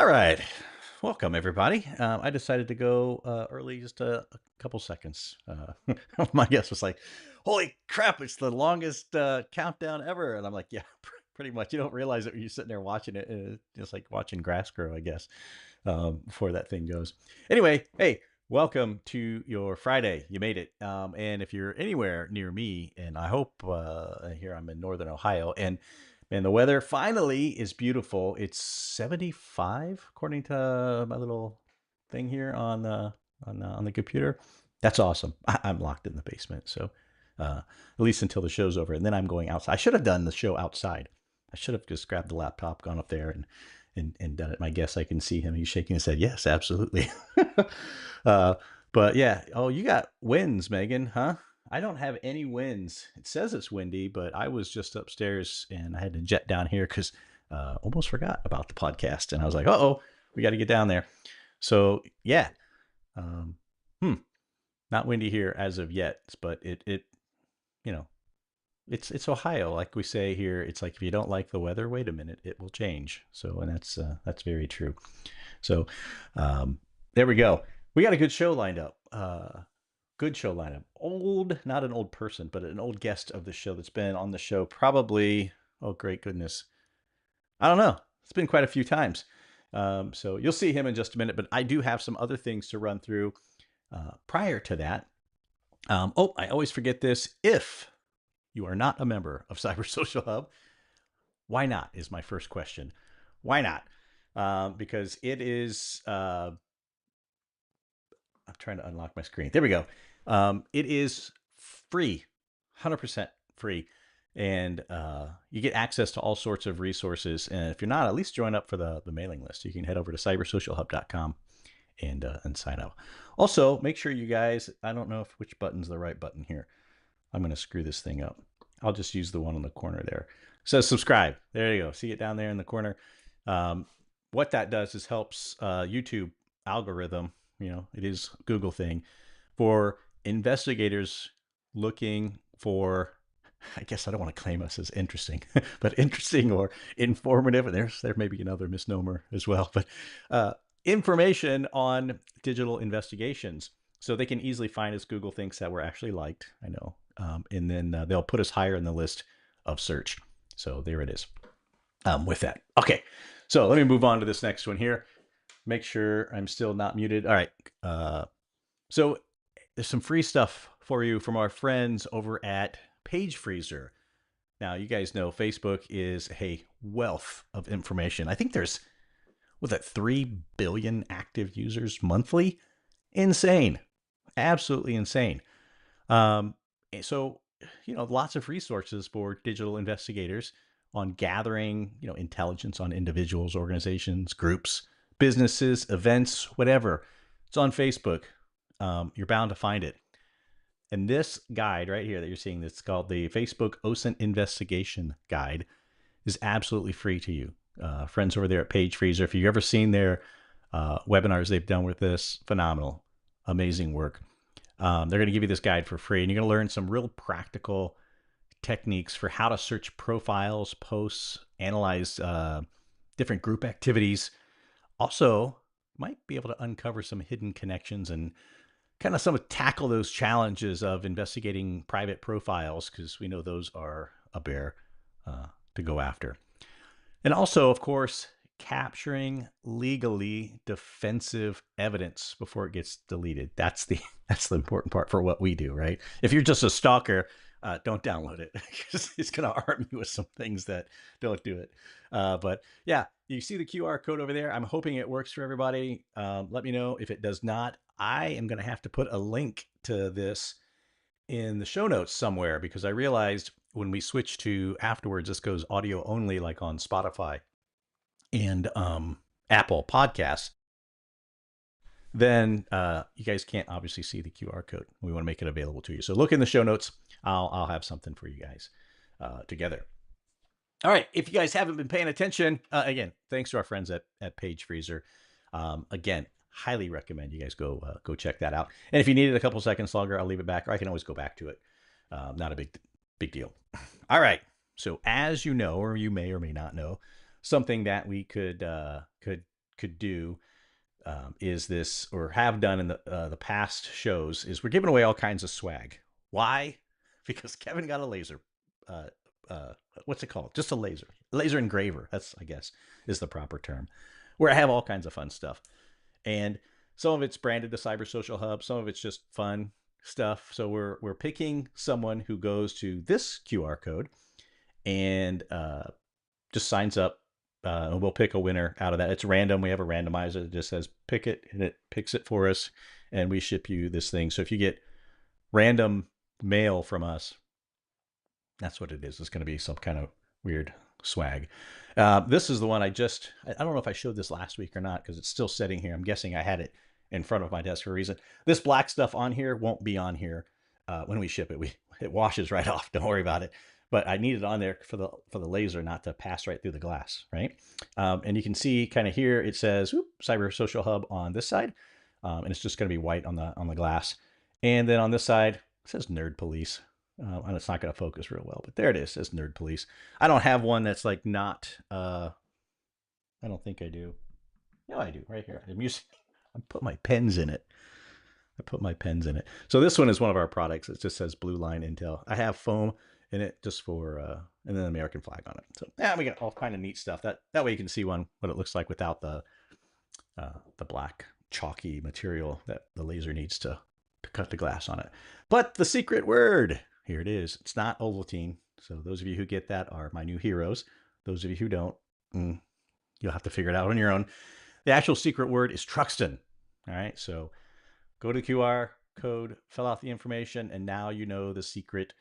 All right. Welcome, everybody. I decided to go early just a couple seconds. My guest was like, holy crap, it's the longest countdown ever. And I'm like, yeah, pretty much. You don't realize it when you're sitting there watching it. It's just like watching grass grow, I guess, before that thing goes. Anyway, hey, welcome to your Friday. You made it. And if you're anywhere near me, and I hope here I'm in Northern Ohio, and the weather finally is beautiful. It's 75 according to my little thing here on the computer. That's awesome. I'm locked in the basement, so at least until the show's over, and then I'm going outside. I should have done the show outside. I should have just grabbed the laptop, gone up there, and done it. My guess, I can see him. He's shaking his head. Yes, absolutely. uh, but yeah. Oh, you got wins, Megan, huh? I don't have any winds. It says it's windy, but I was just upstairs and I had to jet down here because almost forgot about the podcast. And I was like, oh, we got to get down there. So yeah, um, hmm, not windy here as of yet, but you know, it's Ohio, like we say here. It's like if you don't like the weather, wait a minute, it will change. So, and that's very true. So, there we go. We got a good show lined up. Good show lineup. Not an old person, but an old guest of the show that's been on the show probably, oh, great goodness. I don't know. It's been quite a few times. So you'll see him in just a minute, but I do have some other things to run through prior to that. I always forget this. If you are not a member of Cyber Social Hub, why not is my first question. Why not? Because it is, I'm trying to unlock my screen. There we go. It is free, 100% free. And you get access to all sorts of resources. And if you're not, at least join up for the mailing list. You can head over to cybersocialhub.com and sign up. Also, make sure you guys, I don't know which button's the right button here. I'm going to screw this thing up. I'll just use the one on the corner there. It says subscribe. There you go. See it down there in the corner. What that does is helps YouTube algorithm, it is a Google thing, for investigators looking for, I guess I don't want to claim us as interesting, but interesting or informative. And there may be another misnomer as well, but information on digital investigations. So they can easily find us. Google thinks that we're actually liked, I know. And then they'll put us higher in the list of search. So there it is with that. Okay, so let me move on to this next one here. Make sure I'm still not muted. All right. So there's some free stuff for you from our friends over at Page Freezer. Now, you guys know Facebook is a wealth of information. I think there's, 3 billion active users monthly? Insane. Absolutely insane. So, lots of resources for digital investigators on gathering, intelligence on individuals, organizations, groups, businesses, events, whatever. It's on Facebook. You're bound to find it. And this guide right here that you're seeing, that's called the Facebook OSINT Investigation Guide, is absolutely free to you. Friends over there at Page Freezer, if you've ever seen their webinars they've done with this, phenomenal, amazing work. They're going to give you this guide for free, and you're going to learn some real practical techniques for how to search profiles, posts, analyze different group activities. Also, might be able to uncover some hidden connections and kind of tackle those challenges of investigating private profiles, because we know those are a bear to go after. And also, of course, capturing legally defensive evidence before it gets deleted. That's the important part for what we do, right? If you're just a stalker, don't download it, because it's going to arm you with some things that don't do it. But yeah, you see the QR code over there. I'm hoping it works for everybody. Let me know if it does not. I am going to have to put a link to this in the show notes somewhere, because I realized when we switch to afterwards, this goes audio only, like on Spotify and Apple Podcasts. Then you guys can't obviously see the QR code. We want to make it available to you. So look in the show notes. I'll have something for you guys together. All right. If you guys haven't been paying attention, again, thanks to our friends at Page Freezer. Again, highly recommend you guys go check that out. And if you need it a couple seconds longer, I'll leave it back, or I can always go back to it. Not a big deal. All right. So as you know, or you may or may not know, something that we could could do is this, or have done in the past shows, is we're giving away all kinds of swag. Why? Because Kevin got a laser. Uh, what's it called? Just a laser engraver. That's, I guess, is the proper term. Where I have all kinds of fun stuff, and some of it's branded the Cyber Social Hub. Some of it's just fun stuff. So we're picking someone who goes to this QR code and just signs up. And we'll pick a winner out of that. It's random. We have a randomizer that just says pick it, and it picks it for us, and we ship you this thing. So if you get random mail from us, that's what it is. It's going to be some kind of weird swag. This is the one I don't know if I showed this last week or not, because it's still sitting here. I'm guessing I had it in front of my desk for a reason. This black stuff on here won't be on here when we ship it. It washes right off. Don't worry about it. But I need it on there for the laser not to pass right through the glass, right? And you can see kind of here it says Cyber Social Hub on this side, and it's just going to be white on the glass. And then on this side it says Nerd Police, and it's not going to focus real well, but there it is. It says Nerd Police. I don't have one that's like not. I don't think I do. No, I do right here. I put my pens in it. So this one is one of our products. It just says Blue Line Intel. I have foam in it just for and then the American flag on it. So yeah, we got all kind of neat stuff. That way you can see what it looks like without the black chalky material that the laser needs to cut the glass on it. But the secret word, here it is. It's not Ovaltine. So those of you who get that are my new heroes. Those of you who don't, you'll have to figure it out on your own. The actual secret word is Truxton. All right, so go to the QR code, fill out the information, and now you know the secret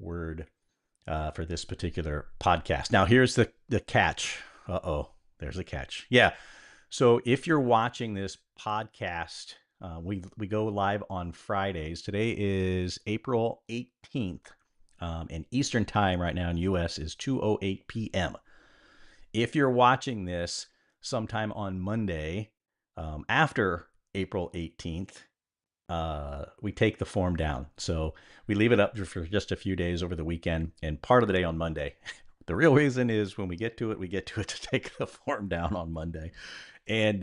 word for this particular podcast. Now, here's the catch. There's a catch. Yeah. So if you're watching this podcast, we go live on Fridays. Today is April 18th, and Eastern time right now in US is 2:08 p.m. If you're watching this sometime on Monday, after April 18th, we take the form down. So we leave it up for just a few days over the weekend and part of the day on Monday. The real reason is when we get to it to take the form down on Monday. And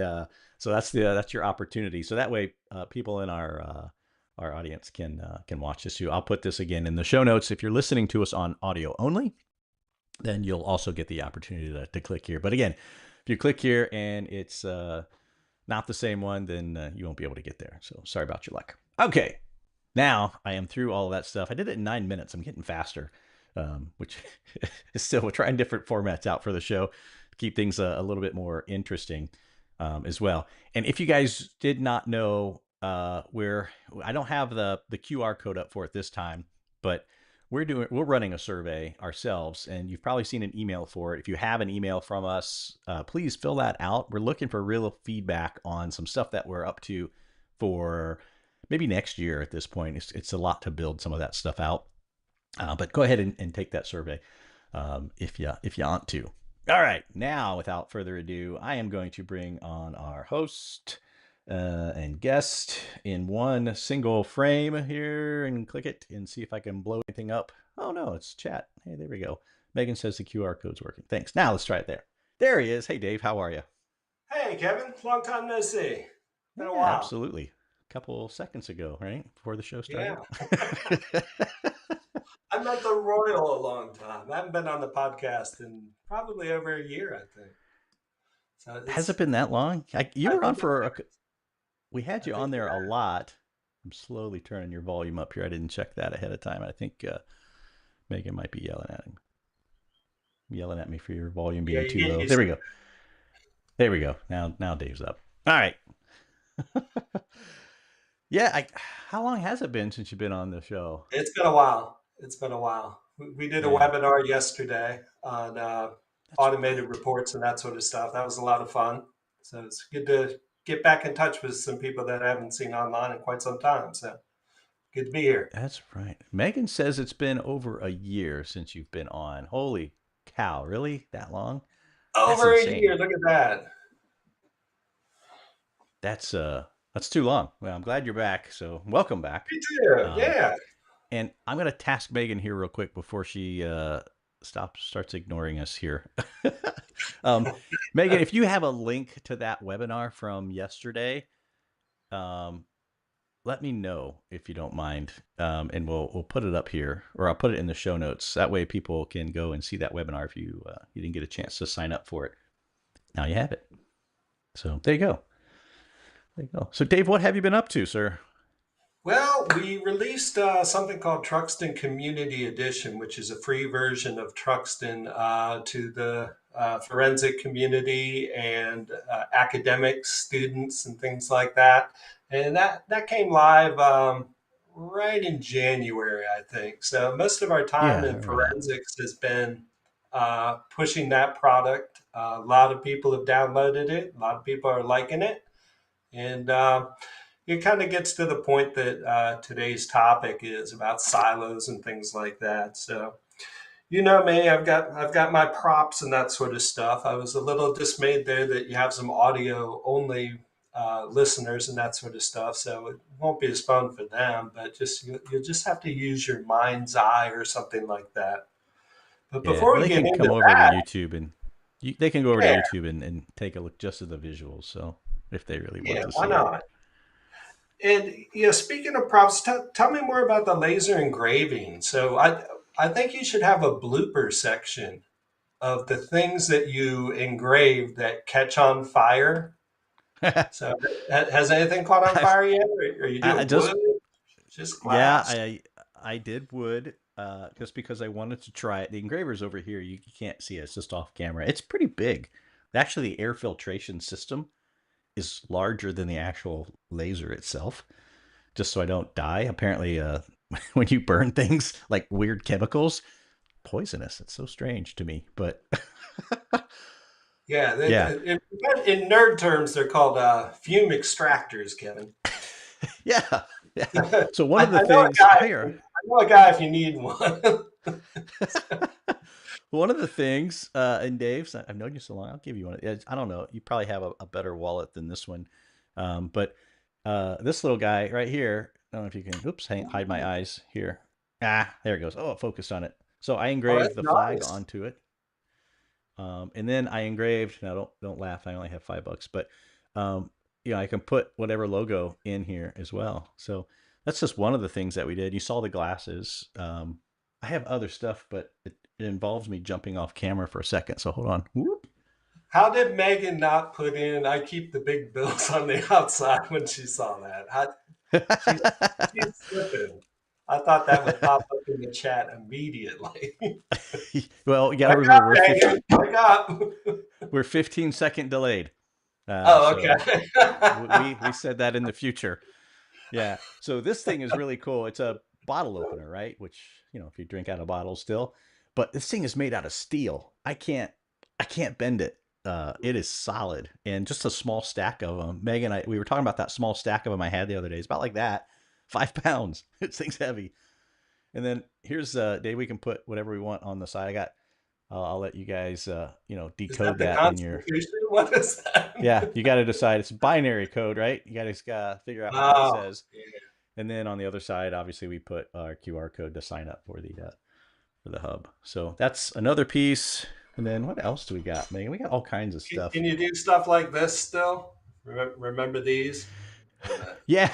so that's your opportunity. So that way people in our audience can watch this too. I'll put this again in the show notes. If you're listening to us on audio only, then you'll also get the opportunity to click here. But again, if you click here and it's not the same one, then you won't be able to get there. So sorry about your luck. Okay, now I am through all of that stuff. I did it in 9 minutes. I'm getting faster, which is still, we're trying different formats out for the show to keep things a little bit more interesting as well. And if you guys did not know, I don't have the QR code up for it this time, but we're running a survey ourselves, and you've probably seen an email for it. If you have an email from us, please fill that out. We're looking for real feedback on some stuff that we're up to for maybe next year at this point. It's a lot to build some of that stuff out, but go ahead and take that survey if you want to. All right, now without further ado, I am going to bring on our host and guest in one single frame here, and click it and see if I can blow anything up. Oh no, it's chat. Hey, there we go. Megan says the QR code's working. Thanks. Now let's try it there. There he is. Hey Dave, how are you? Hey Kevin, long time no see. Been a while. Absolutely. A couple seconds ago, right? Before the show started. Yeah. I met the Royal a long time. I haven't been on the podcast in probably over a year, I think. So has it been that long? You were on for we had you on there a lot. I'm slowly turning your volume up here. I didn't check that ahead of time. I think Megan might be yelling at me for your volume being too low. There we go. There we go. Now Dave's up. All right. Yeah. How long has it been since you've been on the show? It's been a while. We did a webinar yesterday on automated reports and that sort of stuff. That was a lot of fun. So it's good to get back in touch with some people that I haven't seen online in quite some time. So good to be here. That's right. Megan says it's been over a year since you've been on. Holy cow. Really? That long? Over a year. Look at that. That's too long. Well, I'm glad you're back. So welcome back. Me too. Yeah. And I'm going to task Megan here real quick before she starts ignoring us here. Megan, if you have a link to that webinar from yesterday, um, let me know if you don't mind, and we'll put it up here, or I'll put it in the show notes. That way, people can go and see that webinar if you didn't get a chance to sign up for it. Now you have it. So there you go. There you go. So Dave, what have you been up to, sir? Well, we released something called Truxton Community Edition, which is a free version of Truxton to the forensic community and academics, students, and things like that. And that came live right in January, I think. So most of our time Yeah, I in remember that. forensics has been pushing that product. A lot of people have downloaded it. A lot of people are liking it. And it kind of gets to the point that today's topic is about silos and things like that. So, you know me, I've got my props and that sort of stuff. I was a little dismayed there that you have some audio only listeners and that sort of stuff. So it won't be as fun for them, but you'll just have to use your mind's eye or something like that. But Yeah, before or we they get can into come over to that, YouTube and they can go over to yeah, YouTube and take a look just at the visuals. So if they really want yeah, to why see it. not? And speaking of props, tell me more about the laser engraving. So I think you should have a blooper section of the things that you engrave that catch on fire. So has anything caught on I've fire yet? Or are you I doing just wood, just yeah, glass? I did wood just because I wanted to try it. The engraver's over here. You can't see it. It's just off camera. It's pretty big. Actually, the air filtration system is larger than the actual laser itself. Just so I don't die. Apparently, when you burn things like weird chemicals, poisonous. It's so strange to me, but Yeah, yeah, in nerd terms, they're called fume extractors, Kevin. yeah, yeah. I, So one of the I know a things guy. here, I know a guy if you need one. one of the things, and Dave's, I've known you so long. I'll give you one. I don't know. You probably have a better wallet than this one, but this little guy right here. I don't know if you can. Oops, hide my eyes here. Ah, there it goes. Oh, it focused on it. So I Oh, engraved that's the flag nice. onto it. And then I engraved. Now don't laugh. I only have $5, but um, I can put whatever logo in here as well. So that's just one of the things that we did. You saw the glasses. I have other stuff, but it involves me jumping off camera for a second. So hold on. Whoop. How did Megan not put in "I keep the big bills" on the outside when she saw that? She's she's slipping. I thought that would pop up in the chat immediately. Well, you got to Wake remember up, Megan! Wake up! we're 15-second delayed. Oh, So okay. we said that in the future. Yeah. So this thing is really cool. It's a bottle opener, right? Which, if you drink out of bottles still, but this thing is made out of steel. I can't bend it. It is solid and just a small stack of them. Megan, we were talking about that small stack of them I had the other day. It's about like that, 5 pounds. This thing's heavy. And then here's Dave. We can put whatever we want on the side. I'll let you guys, Is that decode the that in your. Constitution? What is that? Yeah, you got to decide. It's binary code, right? You got to figure out what that Oh, says. And then on the other side, obviously, we put our QR code to sign up for the hub. So that's another piece. And then what else do we got, Megan? We got all kinds of stuff. can you do stuff like this still? Remember these? Yeah.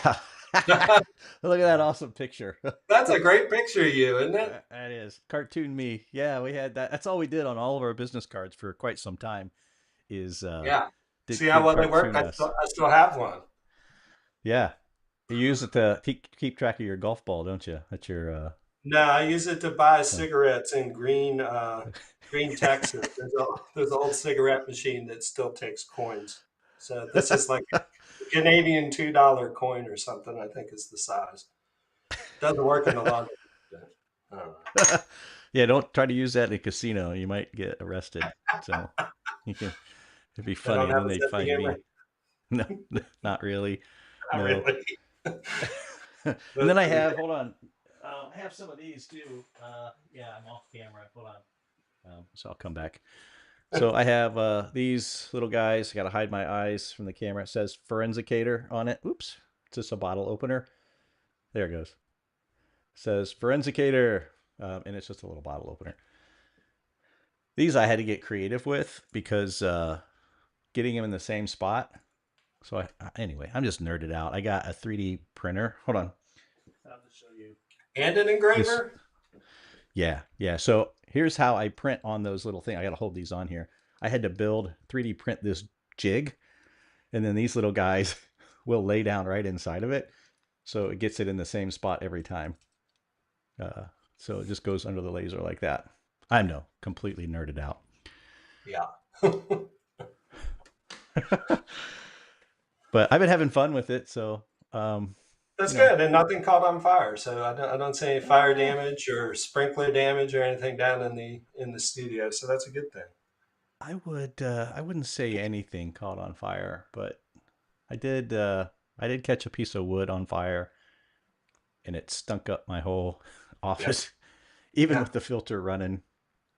Look at that awesome picture. That's a great picture of you, isn't it? That is cartoon me. Yeah, we had that. That's all we did on all of our business cards for quite some time. Is Yeah. See how did well they work? cartoon us. I still have one. Yeah, you use it to keep track of your golf ball, don't you? That's your. No, I use it to buy Oh. cigarettes in Green, Texas. There's an old cigarette machine that still takes coins. So this is like a Canadian $2 coin or something, I think is the size. Doesn't work in the laundry. I don't know. Yeah, don't try to use that in a casino. You might get arrested. So you can. It'd be They don't funny. have Then a they'd sense of find humor. me. No, not really. Not No. really. And That's then I pretty have. good. Hold on. I have some of these too. Yeah, I'm off camera. Hold on. So I'll come back. So I have these little guys. I got to hide my eyes from the camera. It says Forensicator on it. Oops. It's just a bottle opener. There it goes. It says Forensicator. And it's just a little bottle opener. these I had to get creative with because getting them in the same spot. So anyway, I'm just nerded out. I got a 3D printer. Hold on. I'll just show you And an this. engraver? Yeah, yeah. So here's how I print on those little things. I got to hold these on here. I had to build 3D print this jig, and then these little guys will lay down right inside of it, so it gets it in the same spot every time. Uh, so it just goes under the laser like that. I know, completely nerded out. Yeah. But I've been having fun with it, so That's you know, good, and nothing caught on fire. So I don't see any fire damage or sprinkler damage or anything down in the studio. So that's a good thing. I wouldn't say anything caught on fire, but I did catch a piece of wood on fire, and it stunk up my whole Yep. office. Even Yeah. with the filter running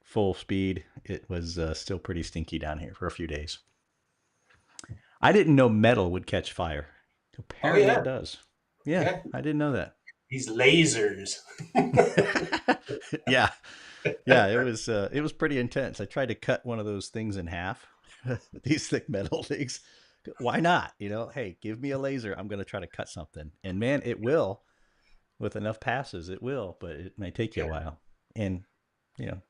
full speed, it was still pretty stinky down here for a few days. I didn't know metal would catch fire. Oh Apparently yeah. it does. Yeah, Yeah. I didn't know that. These lasers. Yeah, yeah, it was pretty intense. I tried to cut one of those things in half, these thick metal things. Why not? You know, hey, give me a laser. I'm going to try to cut something, and man, it will with enough passes. It will, but it may take you a Yeah. while. And you know,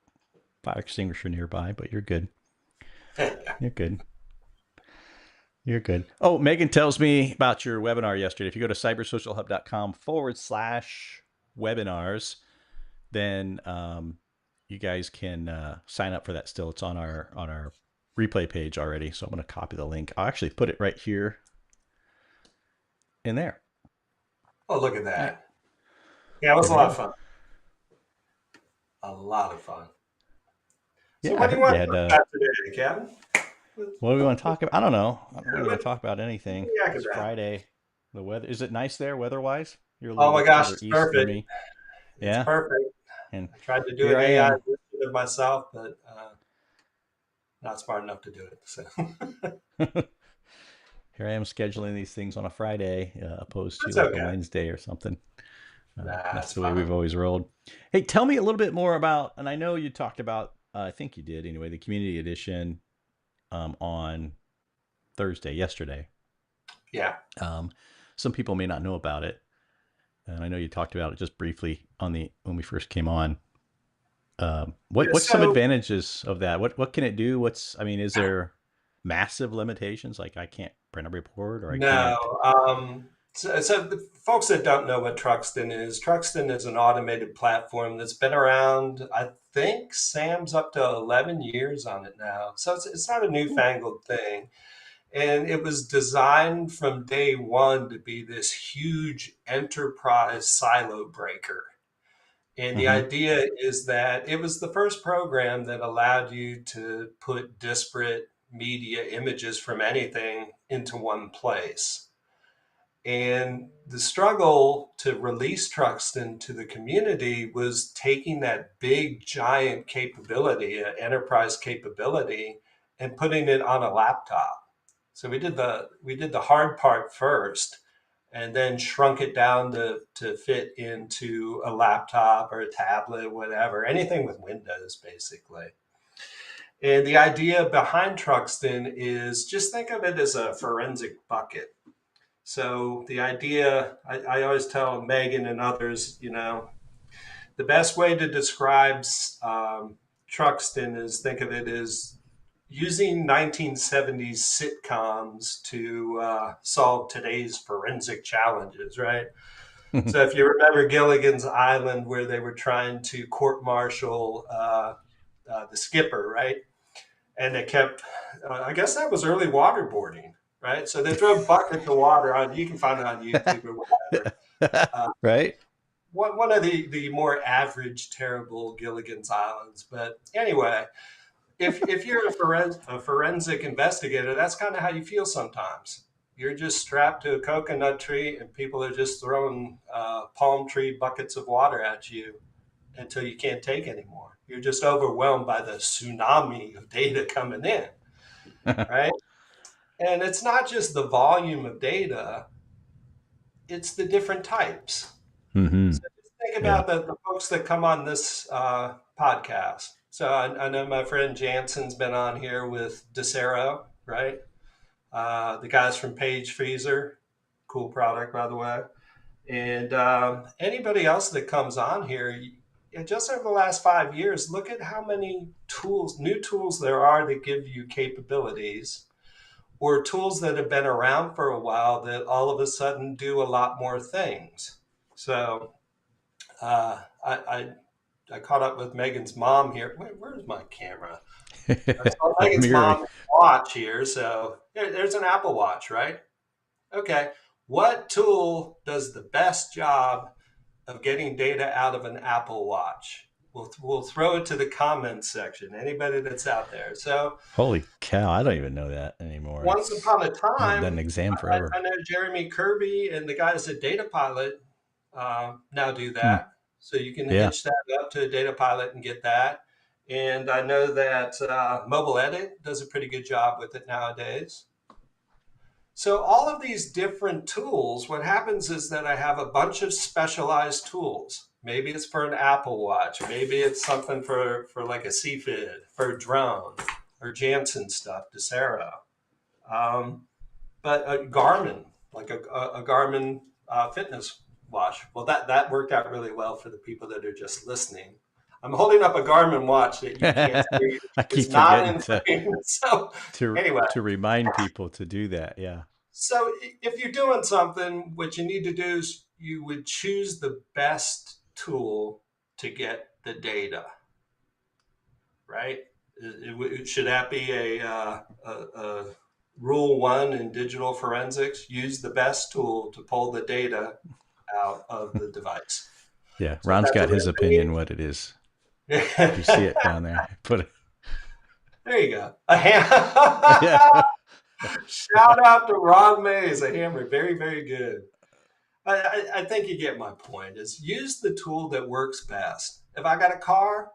fire extinguisher nearby, but you're good. You're good. You're good. Oh, Megan tells me about your webinar yesterday. If you go to cybersocialhub.com/webinars, then you guys can sign up for that still. It's on our replay page already. So I'm going to copy the link. I'll actually put it right here in there. Oh, look at All right. that. Yeah, it was There a we lot of go. fun. A lot of fun. So Yeah, I what do you heard you want to had. talk about today, Kevin? What do we want to talk about? I don't know. I don't really want What to talk about anything. are you It's about? Friday. The weather is it nice there weather-wise? You're a Oh my little gosh, further it's east than perfect. me. It's Yeah, perfect. and I tried to do here an I AI am. version of myself, but not smart enough to do it. So Here I am scheduling these things on a Friday, opposed to that's like a okay. Wednesday or something. Nah, That's it's the way fine. we've always rolled. Hey, tell me a little bit more about, and I know you talked about, I think you did anyway, the community edition on Thursday, yesterday. Yeah. Um, some people may not know about it, and I know you talked about it just briefly on the when we first came on. Yeah. What's some So advantages of that? What can it do? I mean, is there massive limitations like I can't print a report or I no. can't? So the folks that don't know what Truxton is an automated platform that's been around. I think Sam's up to 11 years on it now. So it's not a Ooh. newfangled thing. And it was designed from day one to be this huge enterprise silo breaker. And the Mm-hmm. idea is that it was the first program that allowed you to put disparate media images from anything into one place. And the struggle to release Truxton to the community was taking that big, giant capability, enterprise capability, and putting it on a laptop. So we did the hard part first, and then shrunk it down to fit into a laptop or a tablet, whatever, anything with Windows, basically. And the idea behind Truxton is just think of it as a forensic bucket. So the idea, I always tell Megan and others, the best way to describe Truxton is think of it as using 1970s sitcoms to solve today's forensic challenges, right? So if you remember Gilligan's Island, where they were trying to court-martial the skipper, right? And they kept, I guess that was early waterboarding, right? So they throw buckets of water on. You can find it on YouTube or whatever. Uh, Right? one of the more average, terrible Gilligan's Islands. But anyway, if you're a forensic investigator, that's kind of how you feel sometimes. You're just strapped to a coconut tree, and people are just throwing palm tree buckets of water at you until you can't take anymore. You're just overwhelmed by the tsunami of data coming in, right? And it's not just the volume of data, it's the different types. Mm-hmm. So just think Yeah. about the folks that come on this podcast. So I know my friend Jansen's been on here with Decero, right? The guys from Page Freezer, cool product, by the way. And anybody else that comes on here, just over the last 5 years, look at how many tools, new tools there are that give you capabilities, or tools that have been around for a while that all of a sudden do a lot more things. So I caught up with Megan's mom here. Where's my camera? I saw I'm Megan's mirroring. mom's watch here. So there's an Apple Watch, right? Okay. What tool does the best job of getting data out of an Apple Watch? We'll throw it to the comments section. Anybody that's out there. So Holy cow! I don't even know that anymore. once upon a I haven't done an time, exam forever. I know Jeremy Kirby and the guys at Data Pilot now do Hmm. that. So you can Yeah. hitch that up to a Data Pilot and get that. And I know that Mobile Edit does a pretty good job with it nowadays. So all of these different tools, what happens is that I have a bunch of specialized tools. Maybe it's for an Apple Watch. Maybe it's something for like a CFID, for a drone, or Janssen stuff, Decero. Um, but a Garmin, like a Garmin fitness watch. Well, that worked out really well for the people that are just listening. I'm holding up a Garmin watch that you can't see. I It's keep not forgetting in frame. So anyway, to remind people to do that. Yeah. so if you're doing something, what you need to do is you would choose the best tool to get the data, right? Should that be a rule one in digital forensics? Use the best tool to pull the data out of the device. Yeah. So if Ron's that's a got his opinion. red What it is. You see meeting, it down there. Put it. there you go. A Yeah. ham. Shout out to Ron Mays, a hammer. Very, very good. I think you get my point. Is use the tool that works best. If I got a car,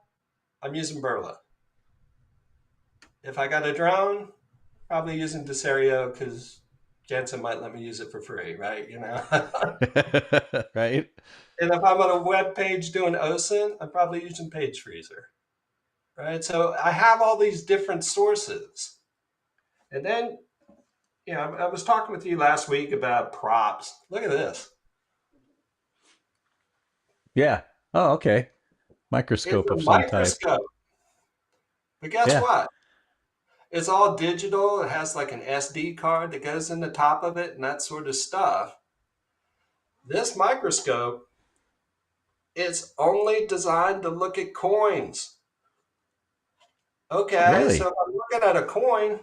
I'm using Burla. If I got a drone, probably using Desario because Jensen might let me use it for free, right? You know. Right. And if I'm on a web page doing OSINT, I'm probably using Page Freezer, right? So I have all these different sources, and then I was talking with you last week about props. Look at this. Yeah. Oh, okay. It's Microscope a of some type. microscope, but guess Yeah. what? It's all digital. It has like an SD card that goes in the top of it and that sort of stuff. This microscope is only designed to look at coins. Okay, so Really? if I'm looking at a coin,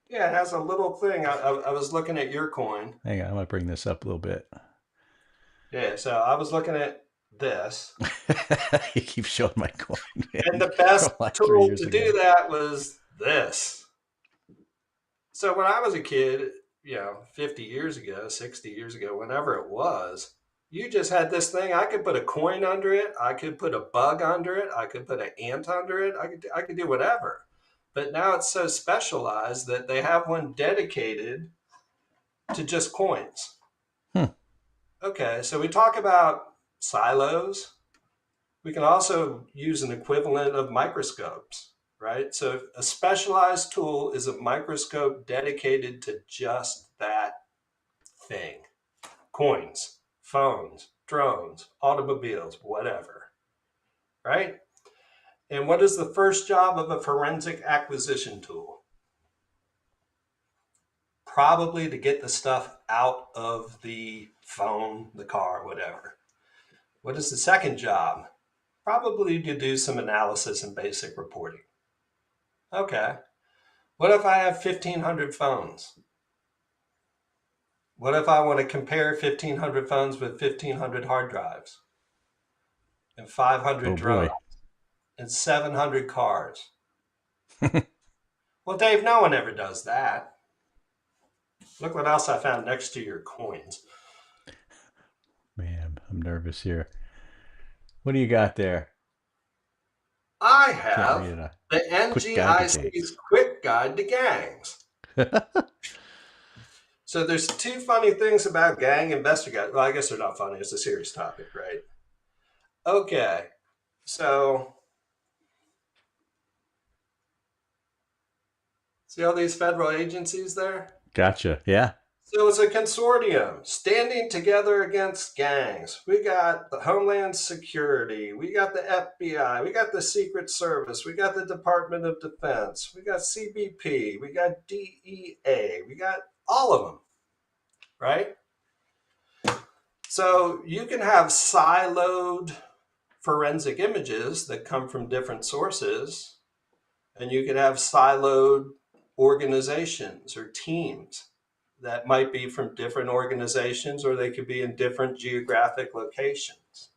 yeah, it has a little thing. I was looking at your coin. Hang on. I'm gonna bring this up a little bit. Yeah, so I was looking at this. You keep showing my coin, And man, the best from like 3 tool years to do ago. that was this. So when I was a kid, 50 years ago, 60 years ago, whenever it was, you just had this thing. I could put a coin under it. I could put a bug under it. I could put an ant under it. I could do whatever. But now it's so specialized that they have one dedicated to just coins. Hmm. Okay, so we talk about silos. We can also use an equivalent of microscopes, right? So a specialized tool is a microscope dedicated to just that thing. Coins, phones, drones, automobiles, whatever, right? And what is the first job of a forensic acquisition tool? Probably to get the stuff out of the phone, the car, whatever. What is the second job? Probably to do some analysis and basic reporting. Okay. What if I have 1,500 phones? What if I want to compare 1,500 phones with 1,500 hard drives and 500 Oh drones boy. and 700 cars? Well, Dave, no one ever does that. Look what else I found next to your coins. Man, I'm nervous here. What do you got there? I Can't read have it. the Quick guide to NGIC's gangs. Quick Guide to Gangs. So there's two funny things about gang investigation. Well, I guess they're not funny. It's a serious topic, right? Okay. So See all these federal agencies there? Gotcha. Yeah. So it's a consortium standing together against gangs. We got the Homeland Security, we got the FBI, we got the Secret Service, we got the Department of Defense, we got CBP, we got DEA, we got all of them, right? So you can have siloed forensic images that come from different sources, and you can have siloed organizations or teams that might be from different organizations, or they could be in different geographic locations.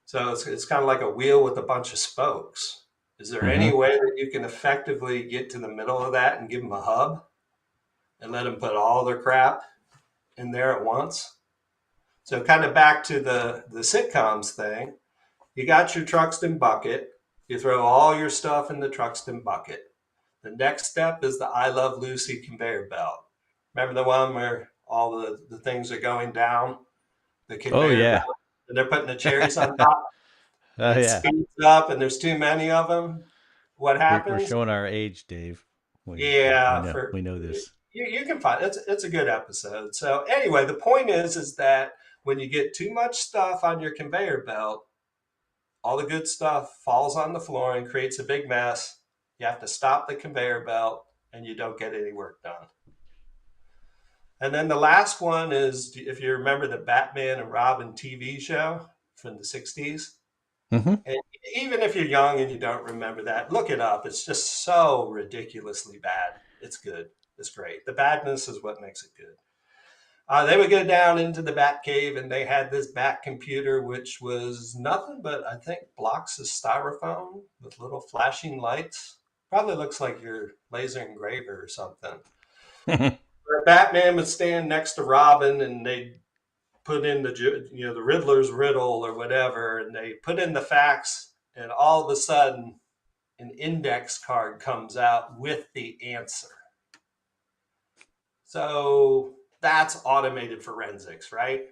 So it's kind of like a wheel with a bunch of spokes. Is there any Mm-hmm. way that you can effectively get to the middle of that and give them a hub and let them put all their crap in there at once? So kind of back to the sitcoms thing, you got your Truxton bucket, you throw all your stuff in the Truxton bucket. The next step is the I Love Lucy conveyor belt. Remember the one where all the things are going down the Oh conveyor yeah. belt and they're putting the cherries on top and Oh it yeah. speeds up and there's too many of them? What We're happens? showing our age, Dave. We Yeah, know for this. you can find it's a good episode. So anyway, the point is that when you get too much stuff on your conveyor belt, all the good stuff falls on the floor and creates a big mess. You have to stop the conveyor belt and you don't get any work done. And then the last one is if you remember the Batman and Robin TV show from the 60s. Mm-hmm. And even if you're young and you don't remember that, look it up. It's just so ridiculously bad. It's good. It's great. The badness is what makes it good. They would go down into the Bat Cave and they had this Bat computer, which was nothing but, I think, blocks of styrofoam with little flashing lights. Probably looks like your laser engraver or something. Where Batman would stand next to Robin and they'd put in the Riddler's riddle or whatever, and they put in the facts, and all of a sudden, an index card comes out with the answer. So that's automated forensics, right?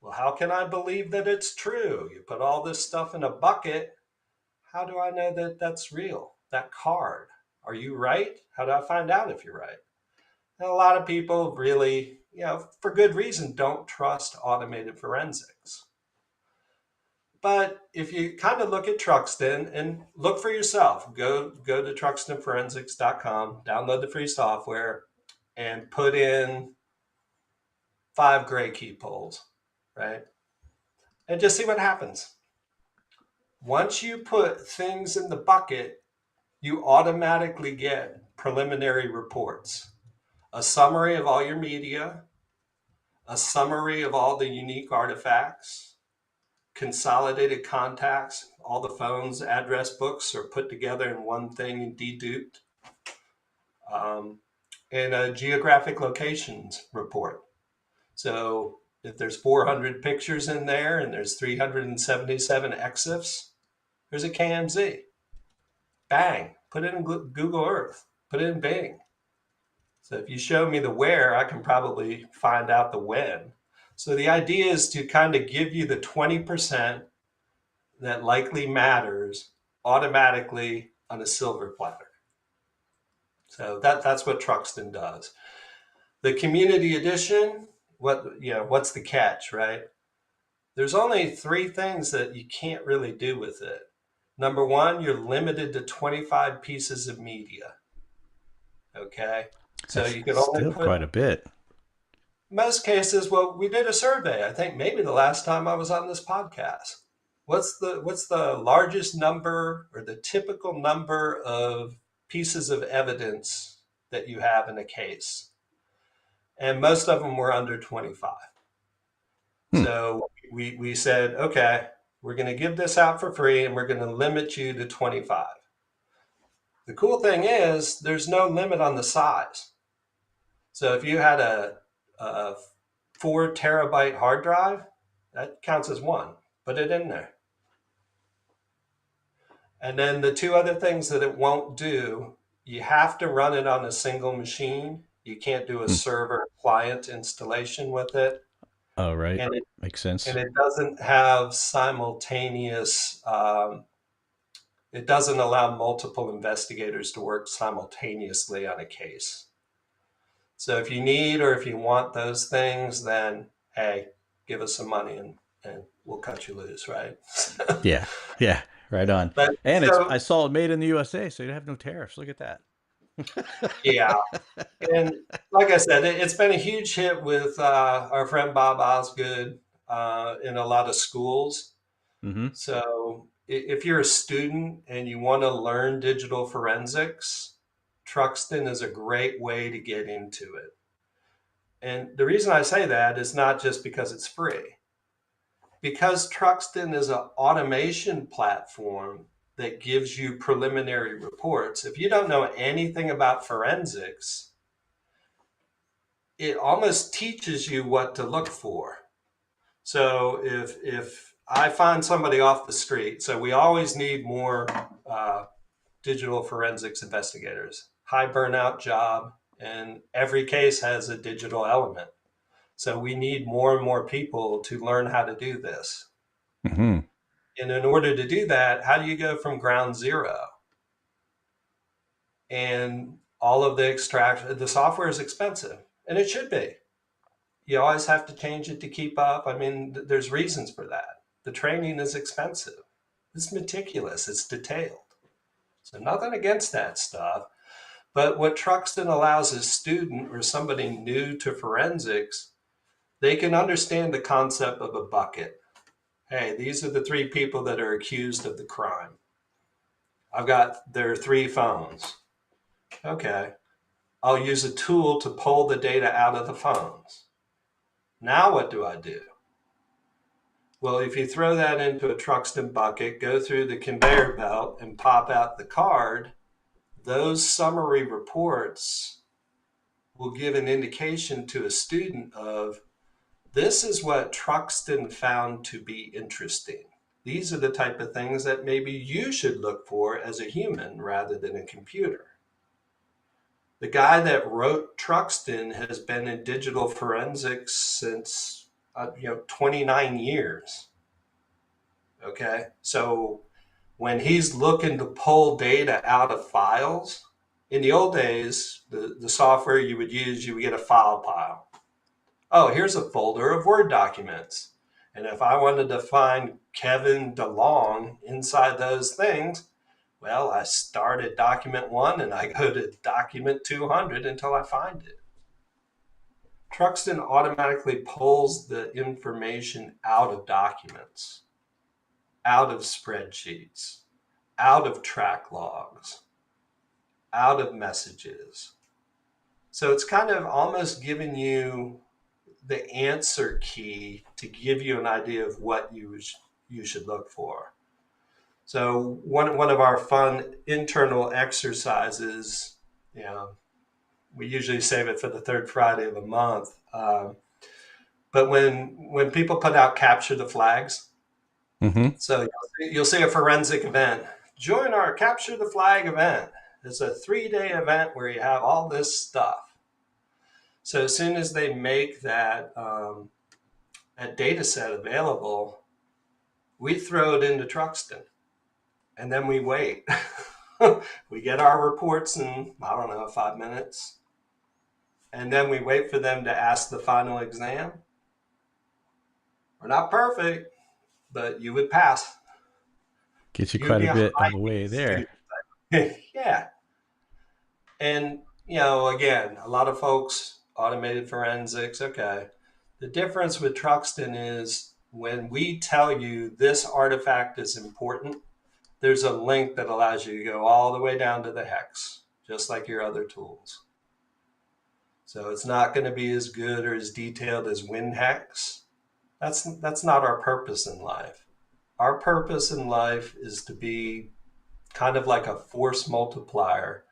Well, how can I believe that it's true? You put all this stuff in a bucket. How do I know that that's real? That card. Are you right? How do I find out if you're right? And a lot of people really, for good reason, don't trust automated forensics. But if you kind of look at Truxton and look for yourself, go to truxtonforensics.com, download the free software, and put in 5 gray key polls, right? And just see what happens. Once you put things in the bucket, you automatically get preliminary reports, a summary of all your media, a summary of all the unique artifacts, consolidated contacts, all the phones, address books are put together in one thing and deduped, um, and a geographic locations report. So if there's 400 pictures in there and there's 377 EXIFs, there's a KMZ. Bang, put it in Google Earth, put it in Bing. So if you show me the where, I can probably find out the when. So the idea is to kind of give you the 20% that likely matters automatically on a silver platter. So that's what Truxton does. The community edition, what's the catch, right? There's only 3 things that you can't really do with it. Number 1, you're limited to 25 pieces of media. Okay. So That's you can only still put quite a bit. most cases, well, we did a survey. I think maybe the last time I was on this podcast. What's the largest number or the typical number of pieces of evidence that you have in a case? And most of them were under 25. Hmm. So we said, okay, we're going to give this out for free and we're going to limit you to 25. The cool thing is there's no limit on the size. So if you had a 4 terabyte hard drive, that counts as one. Put it in there. And then the 2 other things that it won't do, you have to run it on a single machine. You can't do a Hmm. server client installation with it. Oh, right. And it, Makes and sense. it doesn't have simultaneous It doesn't allow multiple investigators to work simultaneously on a case. So if you need or if you want those things, then hey, give us some money and we'll cut you loose, right? Yeah. Yeah. Right on. But And I so saw it made in the USA, so you have no tariffs. Look at that. yeah, and like I said, it's been a huge hit with our friend Bob Osgood in a lot of schools. Mm-hmm. So if you're a student and you want to learn digital forensics, Truxton is a great way to get into it. And the reason I say that is not just because it's free. Because Truxton is an automation platform that gives you preliminary reports, if you don't know anything about forensics, it almost teaches you what to look for. So if I find somebody off the street, so we always need more digital forensics investigators, high burnout job, and every case has a digital element. So we need more and more people to learn how to do this. Mm-hmm. And in order to do that, how do you go from ground zero? And all of the extraction, the software is expensive, and it should be. You always have to change it to keep up. I mean, there's reasons for that. The training is expensive. It's meticulous. It's detailed. So nothing against that stuff. But what Truxton allows a student or somebody new to forensics, they can understand the concept of a bucket. Hey, these are the three people that are accused of the crime. I've got their three phones. Okay. I'll use a tool to pull the data out of the phones. Now what do I do? Well, if you throw that into a Truxton bucket, go through the conveyor belt and pop out the card, those summary reports will give an indication to a student of this is what Truxton found to be interesting. These are the type of things that maybe you should look for as a human rather than a computer. The guy that wrote Truxton has been in digital forensics since 29 years. Okay, so when he's looking to pull data out of files, in the old days, the software you would use, you would get a file pile. Oh, here's a folder of Word documents. And if I wanted to find Kevin DeLong inside those things, well, I start at document 1 and I go to document 200 until I find it. Truxton automatically pulls the information out of documents, out of spreadsheets, out of track logs, out of messages. So it's kind of almost giving you the answer key to give you an idea of what you should look for. So one of our fun internal exercises, we usually save it for the third Friday of the month. But when people put out capture the flags, Mm-hmm. so you'll see a forensic event. Join our capture the flag event. It's a 3-day event where you have all this stuff. So as soon as they make that data set available, we throw it into Truxton, and then we wait. We get our reports in, I don't know, 5 minutes. And then we wait for them to ask the final exam. We're not perfect, but you would pass. Gets you You would quite be a a bit high on the way there. student. Yeah. And, again, a lot of folks, automated forensics, okay. The difference with Truxton is when we tell you this artifact is important, there's a link that allows you to go all the way down to the hex, just like your other tools. So it's not going to be as good or as detailed as WinHex. That's not our purpose in life. Our purpose in life is to be kind of like a force multiplier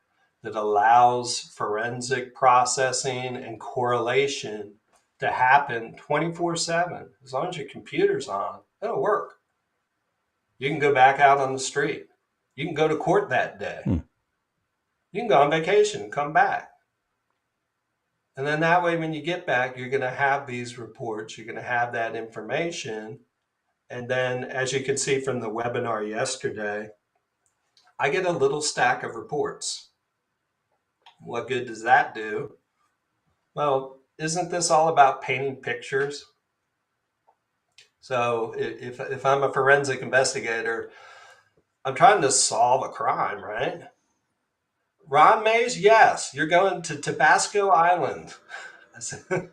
that allows forensic processing and correlation to happen 24/7. As long as your computer's on, it'll work. You can go back out on the street. You can go to court that day. Hmm. You can go on vacation, come back. And then that way, when you get back, you're going to have these reports, you're going to have that information. And then, as you can see from the webinar yesterday, I get a little stack of reports. What good does that do? Well, isn't this all about painting pictures? So if I'm a forensic investigator, I'm trying to solve a crime, right? Ron Mays, yes, you're going to Tabasco Island. I said,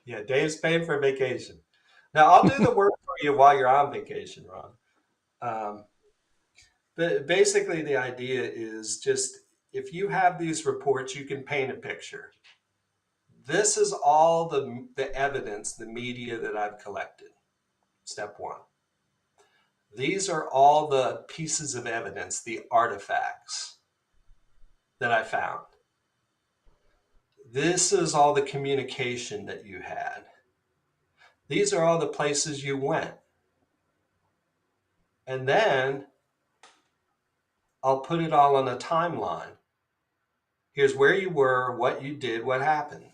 yeah, Dave's paying for vacation. Now I'll do the work for you while you're on vacation, Ron. But basically, the idea is just if you have these reports, you can paint a picture. This is all the evidence, the media that I've collected. Step one. These are all the pieces of evidence, the artifacts that I found. This is all the communication that you had. These are all the places you went. And then I'll put it all on a timeline. Here's where you were, what you did, what happened.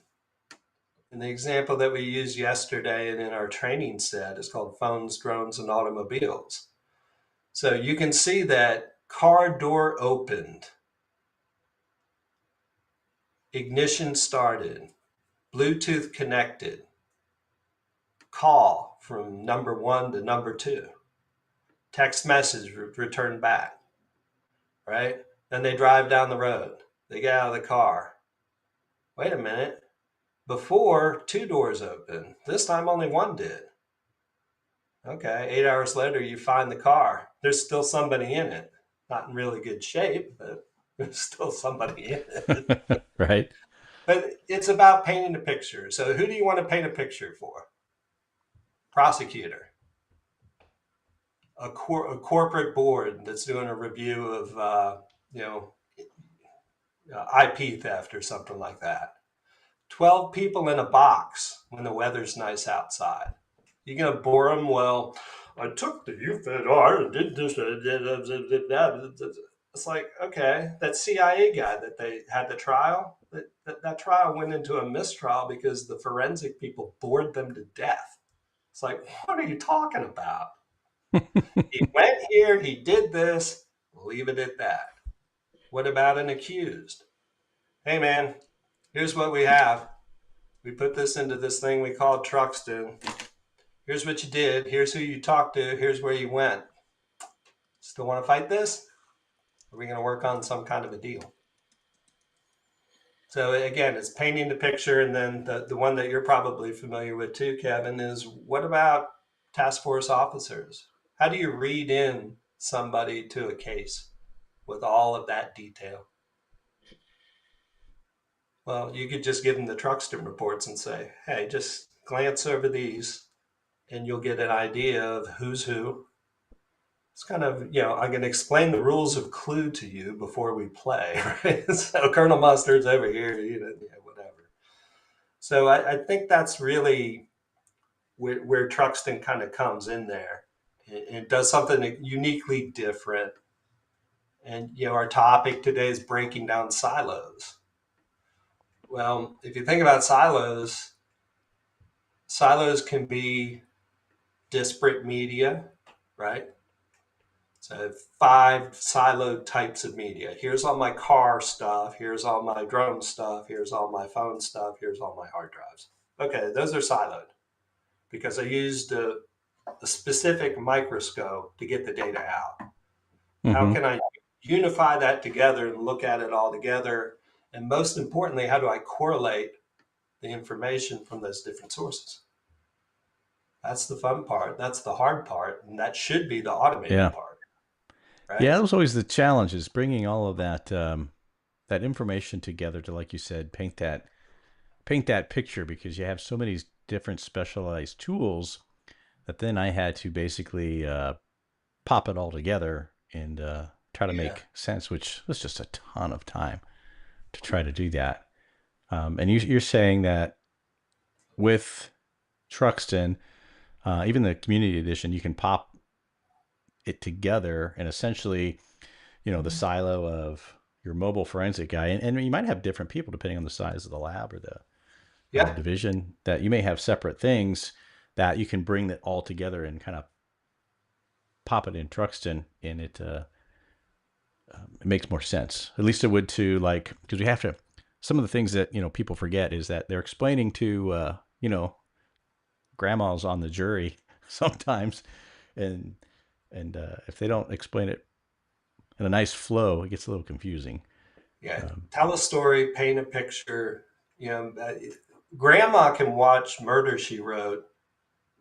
And the example that we used yesterday and in our training set is called phones, drones, and automobiles. So you can see that car door opened, ignition started, Bluetooth connected, call from number 1 to number 2, text message returned back, right? Then they drive down the road. They get out of the car. Wait a minute. Before, 2 doors open. This time only 1 did. Okay, 8 hours later, you find the car. There's still somebody in it. Not in really good shape, but there's still somebody in it. Right. But it's about painting a picture. So who do you want to paint a picture for? Prosecutor. A corporate board that's doing a review of, IP theft or something like that. 12 people in a box when the weather's nice outside. You're going to bore them? Well, I took the UFEDR and did this. It's like, okay, that CIA guy that they had the trial, that trial went into a mistrial because the forensic people bored them to death. It's like, what are you talking about? He went here, he did this, leave it at that. What about an accused? Hey, man, here's what we have. We put this into this thing we call Truxton. Here's what you did. Here's who you talked to. Here's where you went. Still want to fight this? Or are we going to work on some kind of a deal? So again, it's painting the picture. And then the one that you're probably familiar with too, Kevin, is what about task force officers? How do you read in somebody to a case with all of that detail? Well, you could just give them the Truxton reports and say, hey, just glance over these and you'll get an idea of who's who. It's kind of, I'm going to explain the rules of Clue to you before we play, right? So Colonel Mustard's over here, whatever. So I think that's really where Truxton kind of comes in there. It does something uniquely different. And, our topic today is breaking down silos. Well, if you think about silos can be disparate media, right? So 5 siloed types of media. Here's all my car stuff. Here's all my drone stuff. Here's all my phone stuff. Here's all my hard drives. Okay, those are siloed because I used a specific microscope to get the data out. Mm-hmm. How can I unify that together and look at it all together? And most importantly, how do I correlate the information from those different sources? That's the fun part. That's the hard part. And that should be the automated part. Right? Yeah, that was always the challenge, is bringing all of that that information together to, like you said, paint that picture, because you have so many different specialized tools that then I had to basically pop it all together and try to make sense, which was just a ton of time to try to do that. And you're saying that with Truxton, even the community edition, you can pop it together and essentially, the silo of your mobile forensic guy, and you might have different people depending on the size of the lab or the division, that you may have separate things that you can bring that all together and kind of pop it in Truxton, and it it makes more sense. At least it would to like, because we have to, some of the things that, people forget is that they're explaining to, grandmas on the jury sometimes. And, if they don't explain it in a nice flow, it gets a little confusing. Yeah, Um, tell a story, paint a picture. Grandma can watch Murder She Wrote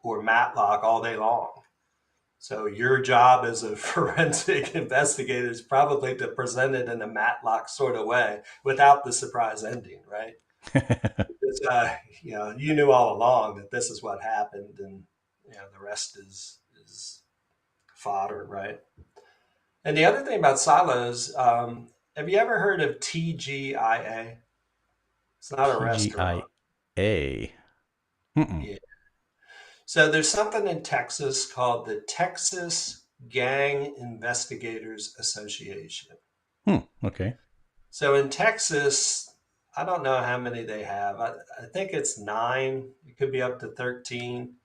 or Matlock all day long. So your job as a forensic investigator is probably to present it in a Matlock sort of way without the surprise ending, right? Because, you knew all along that this is what happened, and the rest is fodder, right? And the other thing about silos, have you ever heard of TGIA? It's not a restaurant. TGIA. Mm-mm. Yeah. So there's something in Texas called the Texas Gang Investigators Association. Okay. So in Texas, I don't know how many they have. I think it's 9. It could be up to 13.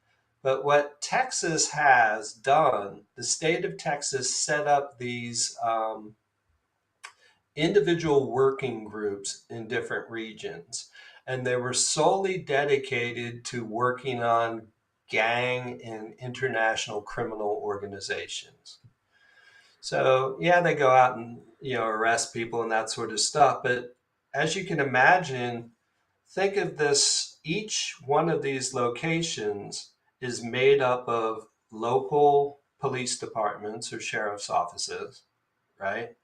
But what Texas has done, the state of Texas set up these individual working groups in different regions. And they were solely dedicated to working on gang and international criminal organizations. So, yeah, they go out and, arrest people and that sort of stuff. But as you can imagine, think of this, each one of these locations is made up of local police departments or sheriff's offices, right?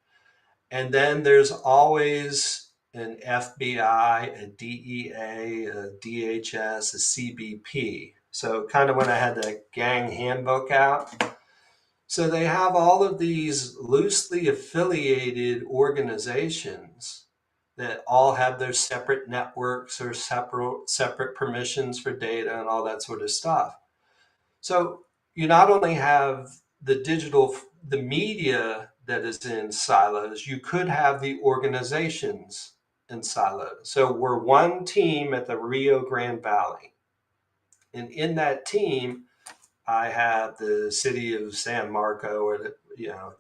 And then there's always an FBI, a DEA, a DHS, a CBP. So kind of when I had the gang handbook out. So they have all of these loosely affiliated organizations that all have their separate networks or separate permissions for data and all that sort of stuff. So you not only have the media that is in silos, you could have the organizations in silos. So we're one team at the Rio Grande Valley. And in that team, I have the city of San Marco or the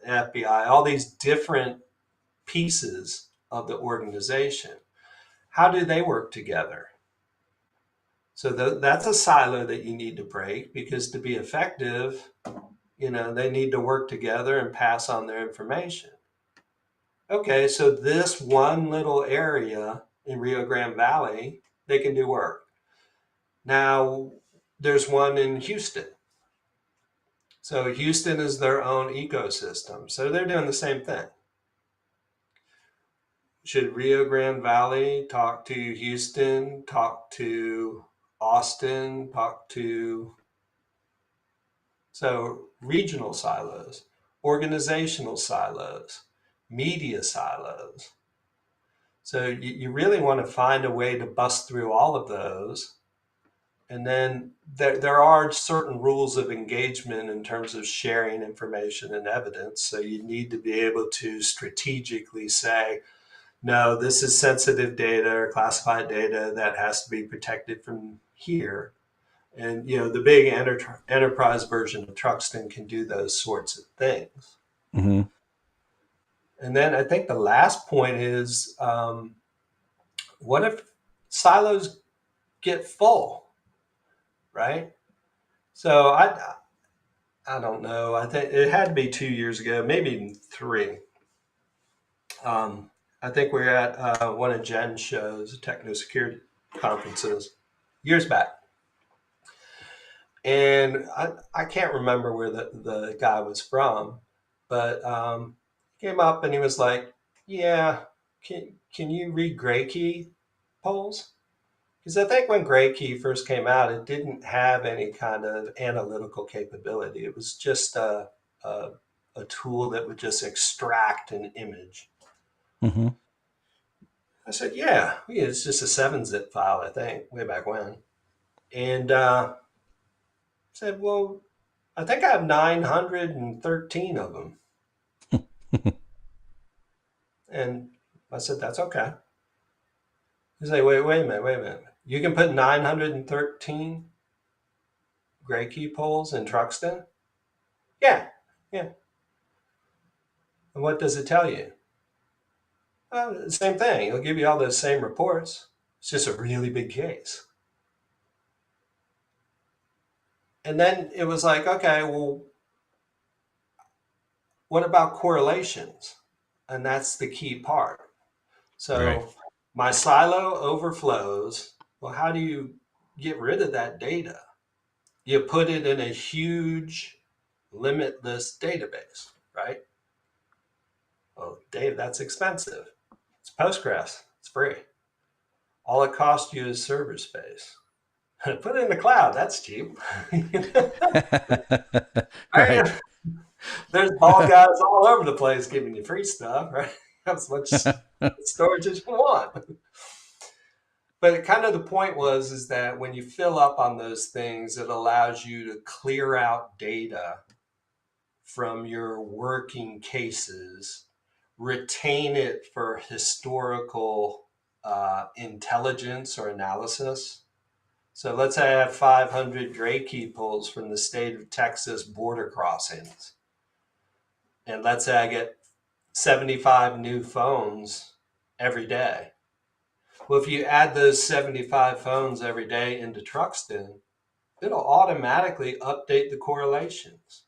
FBI, all these different pieces of the organization. How do they work together? So that's a silo that you need to break, because to be effective, they need to work together and pass on their information. Okay, so this one little area in Rio Grande Valley, they can do work. Now, there's one in Houston. So Houston is their own ecosystem. So they're doing the same thing. Should Rio Grande Valley talk to Houston, talk to Austin, talk to so regional silos, organizational silos, media silos. So you really want to find a way to bust through all of those. And then there are certain rules of engagement in terms of sharing information and evidence. So you need to be able to strategically say, no, this is sensitive data or classified data that has to be protected from here. And the big enterprise version of Truxton can do those sorts of things. Mm-hmm. And then I think the last point is, what if silos get full, right? So I don't know. I think it had to be 2 years ago, maybe even 3. I think we were at one of Jen's shows, techno security conferences, years back. And I can't remember where the guy was from, but he came up and he was like, yeah, can you read gray key polls? Because I think when gray key first came out, it didn't have any kind of analytical capability. It was just a, a tool that would just extract an image. Mm-hmm. I said, yeah, it's just a 7-zip file, I think, way back when. And said, well, I think I have 913 of them. And I said, that's okay. He's like, wait a minute. You can put 913 gray key polls in Truxton? Yeah, yeah. And what does it tell you? Well, the same thing. It'll give you all those same reports. It's just a really big case. And then it was like, okay, well, what about correlations? And that's the key part. Right. So my silo overflows. Well, how do you get rid of that data? You put it in a huge, limitless database, right? Well, Dave, that's expensive. It's Postgres, it's free. All it costs you is server space. Put it in the cloud, that's cheap. Right. I, there's ball guys all over the place giving you free stuff, right? As much storage as you want. But kind of the point is that when you fill up on those things, it allows you to clear out data from your working cases, retain it for historical intelligence or analysis. So let's say I have 500 Dray key pulls from the state of Texas border crossings. And let's say I get 75 new phones every day. Well, if you add those 75 phones every day into Truxton, it'll automatically update the correlations.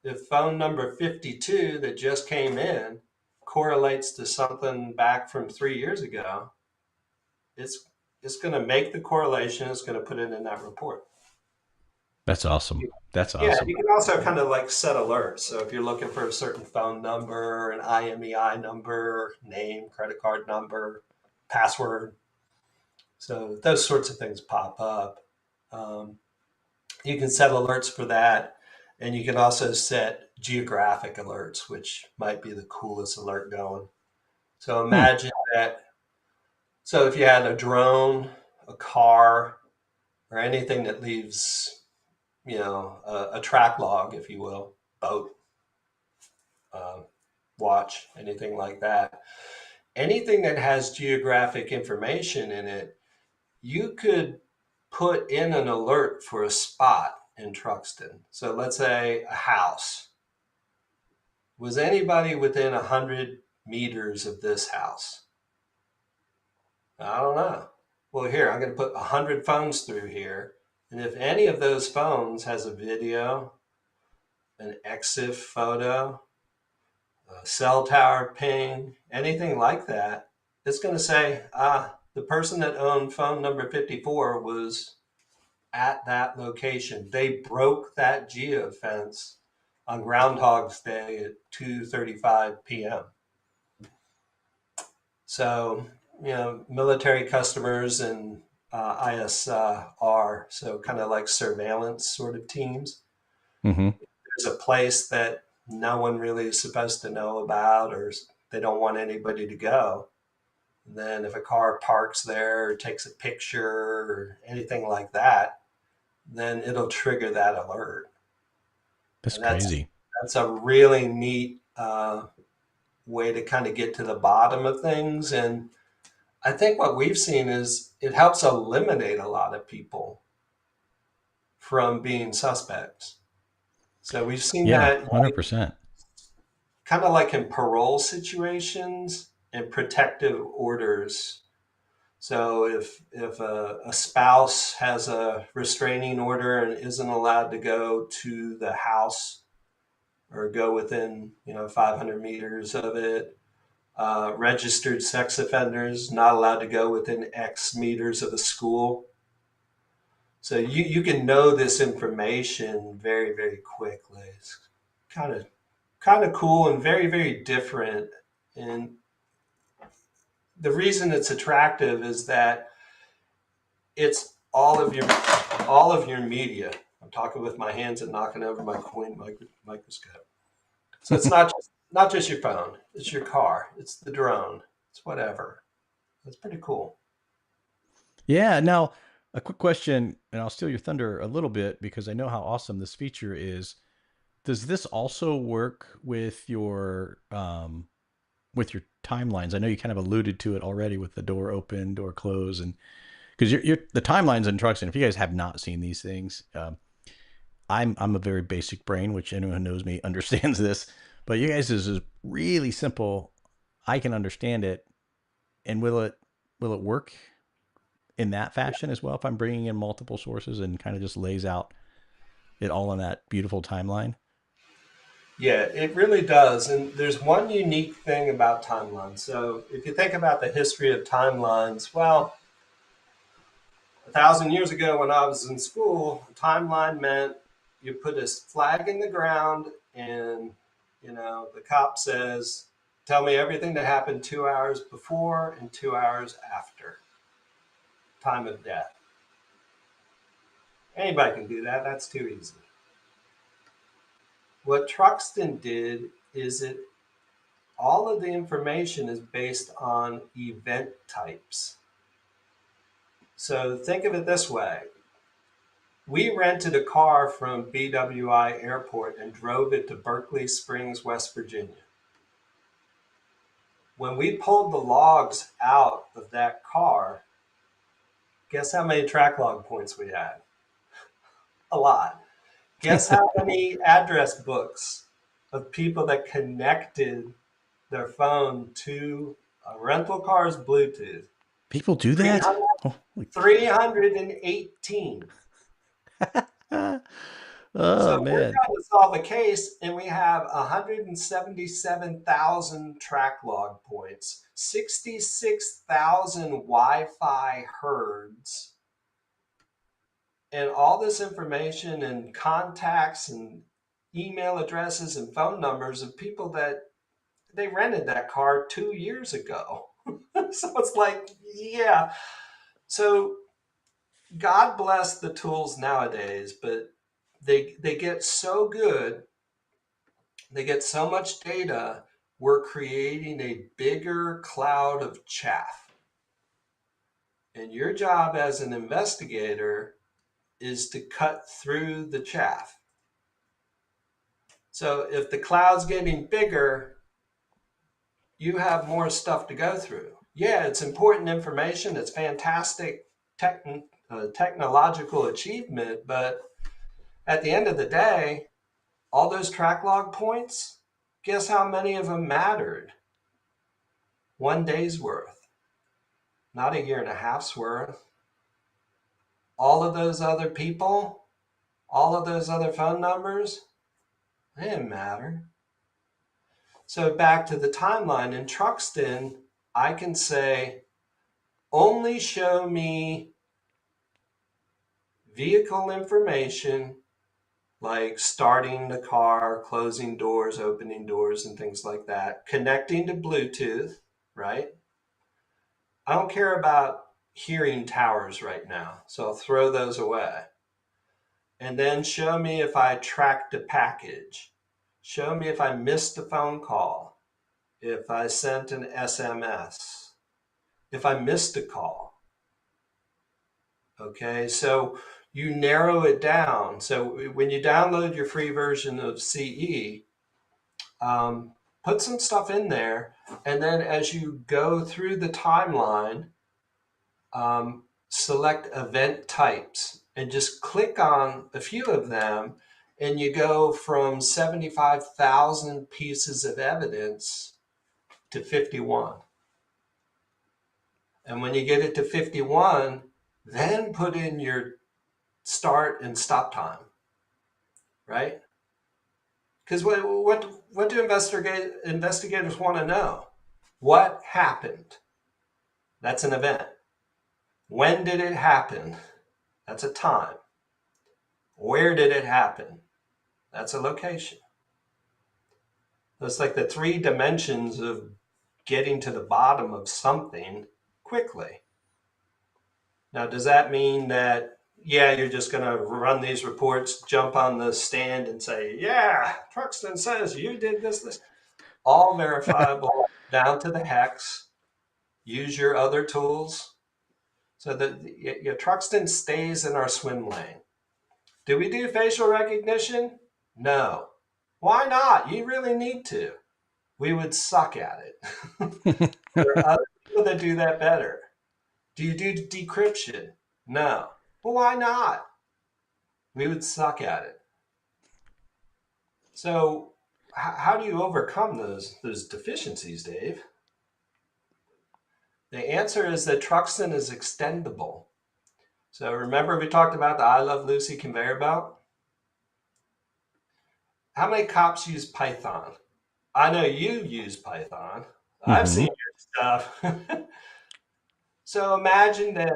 If phone number 52 that just came in correlates to something back from 3 years ago, it's it's going to make the correlation. It's going to put it in that report. That's awesome. That's Yeah, awesome. you can also kind of like set alerts. So if you're looking for a certain phone number, an IMEI number, name, credit card number, password, so those sorts of things pop up. Um, you can set alerts for that. And you can also set geographic alerts, which might be the coolest alert going. So Hmm. imagine that. So if you had a drone, a car, or anything that leaves, a track log, if you will, boat, um, watch, anything like that, anything that has geographic information in it, you could put in an alert for a spot in Truxton. So let's say a house. Was anybody within 100 meters of this house? I don't know. Well, here, I'm going to put 100 phones through here. And if any of those phones has a video, an EXIF photo, a cell tower ping, anything like that, it's going to say, the person that owned phone number 54 was at that location. They broke that geofence on Groundhog's Day at 2:35 p.m. So, military customers and ISR, so kind of like surveillance sort of teams. Mm-hmm. There's a place that no one really is supposed to know about, or they don't want anybody to go. And then if a car parks there or takes a picture or anything like that, then it'll trigger that alert. That's And that's crazy. that's a really neat way to kind of get to the bottom of things. And I think what we've seen is it helps eliminate a lot of people from being suspects. So we've seen Yeah, that 100%. kind of like in parole situations and protective orders. So if a spouse has a restraining order and isn't allowed to go to the house or go within 500 meters of it, registered sex offenders not allowed to go within X meters of a school. So you can know this information very, very quickly. It's kind of kind of cool and very, very different. And the reason it's attractive is that it's all of your media. I'm talking with my hands and knocking over my coin microscope. So it's not just your phone. It's your car. It's the drone. It's whatever. That's pretty cool. Yeah. Now, a quick question, and I'll steal your thunder a little bit because I know how awesome this feature is. Does this also work with your timelines? I know you kind of alluded to it already with the door open, door close, and because you're the timelines in trucks. And if you guys have not seen these things, I'm a very basic brain, which anyone who knows me understands this. But you guys is really simple. I can understand it. And will it work in that fashion as well if I'm bringing in multiple sources and kind of just lays out it all on that beautiful timeline? Yeah, it really does. And there's one unique thing about timelines. So if you think about the history of timelines, well, 1,000 years ago when I was in school, a timeline meant you put a flag in the ground and, the cop says, tell me everything that happened 2 hours before and 2 hours after time of death. Anybody can do that. That's too easy. What Truxton did is it all of the information is based on event types. So think of it this way. We rented a car from BWI Airport and drove it to Berkeley Springs, West Virginia. When we pulled the logs out of that car, guess how many track log points we had? A lot. Guess how many address books of people that connected their phone to a rental car's Bluetooth? People do that? Oh, 318. oh So we're man. trying to solve a case, and we have 177,000 track log points, 66,000 Wi-Fi hertz, and all this information and contacts and email addresses and phone numbers of people that they rented that car 2 years ago. So it's like, yeah. So God bless the tools nowadays, but they get so good, they get so much data, we're creating a bigger cloud of chaff. And your job as an investigator is to cut through the chaff. So if the cloud's getting bigger, you have more stuff to go through. Yeah, it's important information, it's fantastic technological achievement, but at the end of the day, all those track log points, guess how many of them mattered? 1 day's worth, not a year and a half's worth. All of those other people, all of those other phone numbers, they didn't matter. So back to the timeline in Truxton, I can say, only show me vehicle information like starting the car, closing doors, opening doors, and things like that, connecting to Bluetooth, right? I don't care about hearing towers right now, so I'll throw those away. And then show me if I tracked a package. Show me if I missed a phone call, if I sent an SMS, if I missed a call. Okay, so you narrow it down. So when you download your free version of CE, put some stuff in there. And then as you go through the timeline, select event types and just click on a few of them. And you go from 75,000 pieces of evidence to 51. And when you get it to 51, then put in your start and stop time, right? Because what do investigators want to know? What happened? That's an event. When did it happen? That's a time. Where did it happen? That's a location. It's like the 3 dimensions of getting to the bottom of something quickly. Now, does that mean that, yeah, you're just going to run these reports, jump on the stand and say, yeah, Truxton says you did this. All verifiable down to the hex. Use your other tools so that your Truxton stays in our swim lane. Do we do facial recognition? No. Why not? You really need to. We would suck at it. There are other people that do that better. Do you do decryption? No. Well, why not? We would suck at it. So how do you overcome those deficiencies, Dave? The answer is that Truxton is extendable. So remember we talked about the I Love Lucy conveyor belt? How many cops use Python? I know you use Python. I've Mm-hmm. seen your stuff. So imagine that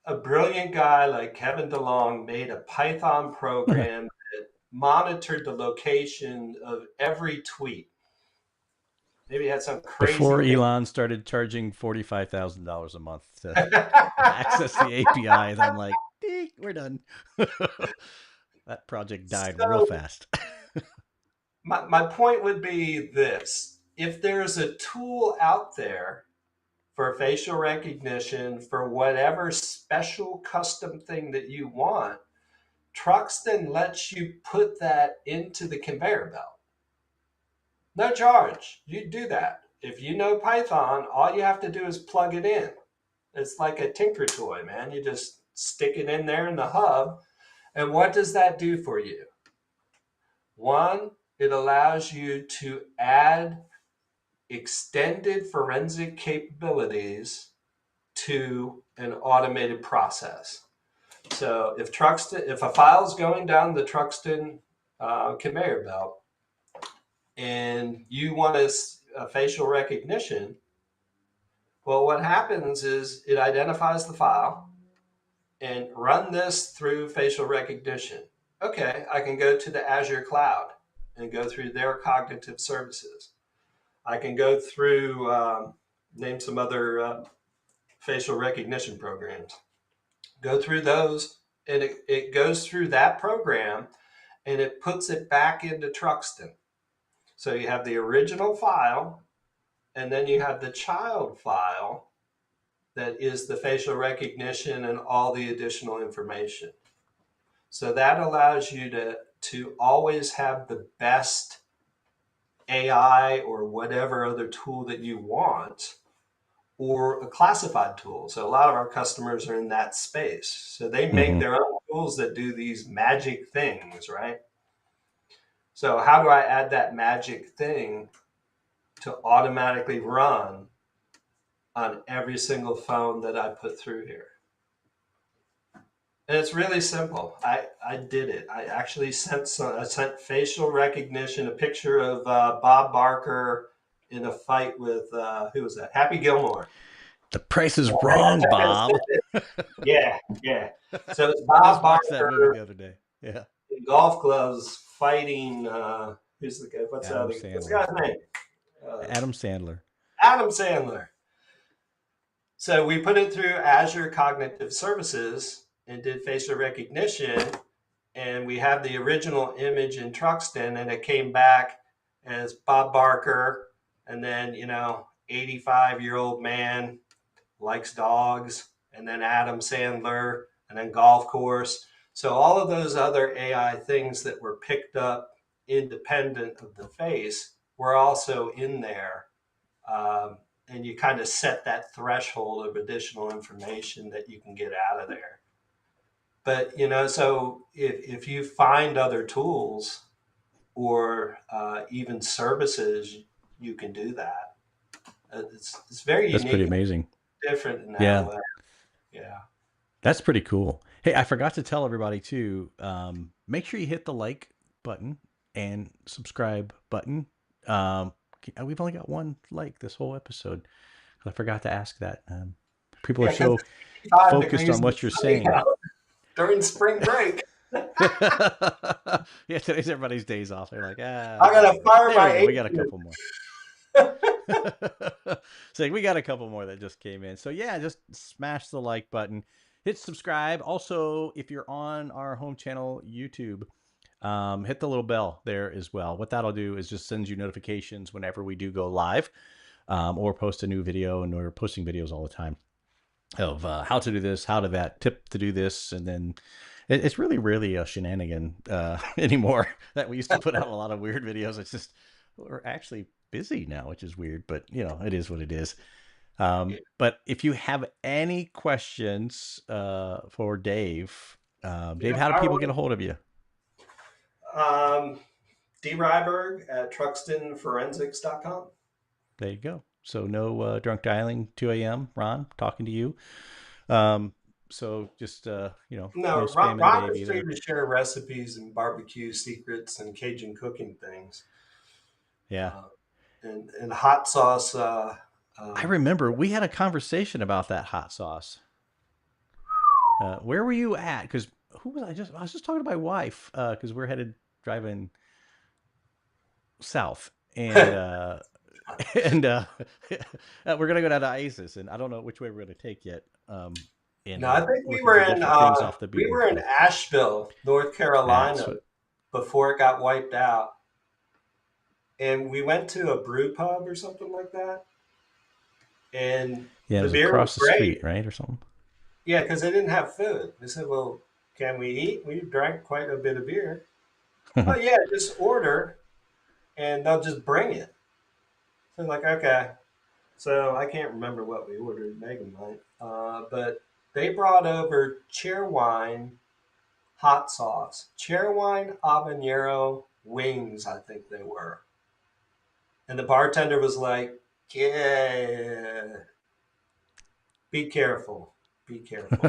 a brilliant guy like Kevin DeLong made a Python program that monitored the location of every tweet. Maybe had some crazy Before thing. Elon started charging $45,000 a month to access the API, and I'm like, "Eek, we're done." That project died real So fast. my point would be this. If there's a tool out there for facial recognition for whatever special custom thing that you want, Truxton lets you put that into the conveyor belt. No charge. You do that. If you know Python, all you have to do is plug it in. It's like a tinker toy, man. You just stick it in there in the hub. And what does that do for you? One, it allows you to add extended forensic capabilities to an automated process. So if a file is going down the Truxton conveyor belt and you want a facial recognition, well, what happens is it identifies the file and run this through facial recognition. Okay, I can go to the Azure cloud and go through their cognitive services. I can go through, name some other facial recognition programs. Go through those, and it goes through that program and it puts it back into Truxton. So you have the original file, and then you have the child file that is the facial recognition and all the additional information. So that allows you to always have the best AI or whatever other tool that you want, or a classified tool. So a lot of our customers are in that space. So they make Mm-hmm. their own tools that do these magic things, right? So how do I add that magic thing to automatically run on every single phone that I put through here? And it's really simple. I did it. I actually I sent facial recognition, a picture of Bob Barker in a fight with who was that? Happy Gilmore. The price is And wrong, I took Bob. yeah, yeah. So it's I just Bob watched that movie Barker the other day. Yeah. in golf gloves fighting. Who's the guy? Adam What's the Sandler. guy's name? Uh, Adam Sandler. Adam Sandler. So we put it through Azure Cognitive Services and did facial recognition, and we have the original image in Truxton, and it came back as Bob Barker, and then 85-year-old man likes dogs, and then Adam Sandler, and then golf course. So all of those other AI things that were picked up independent of the face were also in there. And you kind of set that threshold of additional information that you can get out of there. But so if you find other tools or even services, you can do that. It's very That's pretty unique, amazing. different in that Yeah. way. Yeah. That's pretty cool. Hey, I forgot to tell everybody too. Make sure you hit the like button and subscribe button. We've only got one like this whole episode. I forgot to ask that. People are Yeah, because so it's 55 focused degrees on and what you're sunny saying. out during spring break. Yeah, today's everybody's days off. They're like, I gotta whatever. fire There we my go. We got a agent. couple more. So we got a couple more that just came in. So yeah, just smash the like button, hit subscribe. Also, if you're on our home channel, YouTube, hit the little bell there as well. What that'll do is just sends you notifications whenever we do go live, or post a new video, and we're posting videos all the time of how to do this, how to that, tip to do this, and then it's really a shenanigan anymore. That we used to put out a lot of weird videos. It's just we're actually busy now, which is weird, but it is what it is. But if you have any questions for Dave, Dave, Yeah, how do fire people away. get a hold of you? Um, D Ryberg at truxtonforensics.com. There you go. So no drunk dialing 2 a.m. Ron, talking to you. So just no No, spamming Ron Dave is free either. to share recipes and barbecue secrets and Cajun cooking things. Yeah. And hot sauce. I remember we had a conversation about that hot sauce. Where were you at? Because who was I was just talking to my wife because we're headed driving south and and we're gonna go down to ISIS and I don't know which way we're gonna take yet. And No, I think looking for different things off the we beaten were in path. Asheville, North Carolina, That's what. before it got wiped out, and we went to a brew pub or something like that, and Yeah, it the was beer was across the great. street, right, or something. Yeah, because they didn't have food. They said, "Well, can we eat?" We drank quite a bit of beer. Oh yeah, just order, and they'll just bring it. So like, okay. So I can't remember what we ordered. Megan might, but they brought over Cheerwine hot sauce, Cheerwine habanero wings. I think they were, and the bartender was like, "Yeah, be careful, be careful."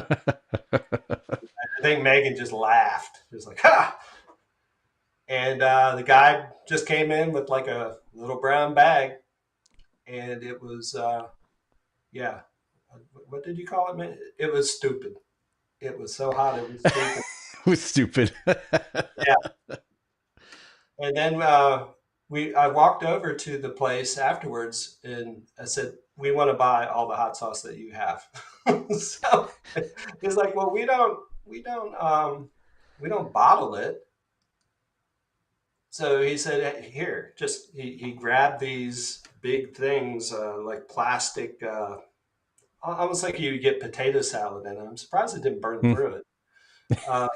I think Megan just laughed. She was like, "Ha!" And the guy just came in with like a little brown bag, and it was, yeah. What did you call it, man? It was stupid. It was so hot, it was stupid. It was stupid. Yeah. And then I walked over to the place afterwards, and I said, "We want to buy all the hot sauce that you have." So he's like, "Well, we don't bottle it." So he said, "Hey, here, just," he grabbed these big things, like plastic, almost like you get potato salad in it. I'm surprised it didn't burn through it. Said,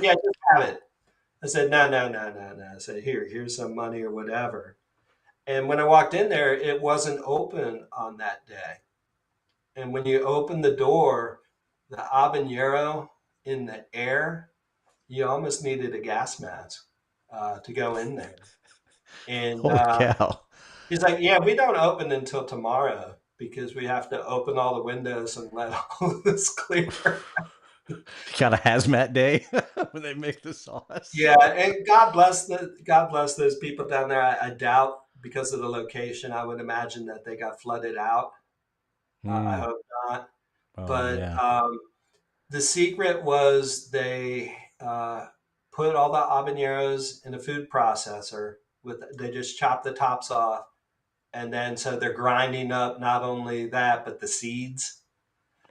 "Yeah, just have it." I said, "No, no, no, no, no." I said, here's some money or whatever." And when I walked in there, it wasn't open on that day. And when you open the door, the habanero in the air, you almost needed a gas mask to go in there. And Holy cow. he's like, "Yeah, we don't open until tomorrow because we have to open all the windows and let all this clear." Kind of hazmat day when they make the sauce. Yeah, and God bless those people down there. I doubt, because of the location, I would imagine that they got flooded out. I Mm. hope not. Oh But yeah. the secret was they put all the habaneros in a food processor. They just chop the tops off, and then so they're grinding up not only that but the seeds.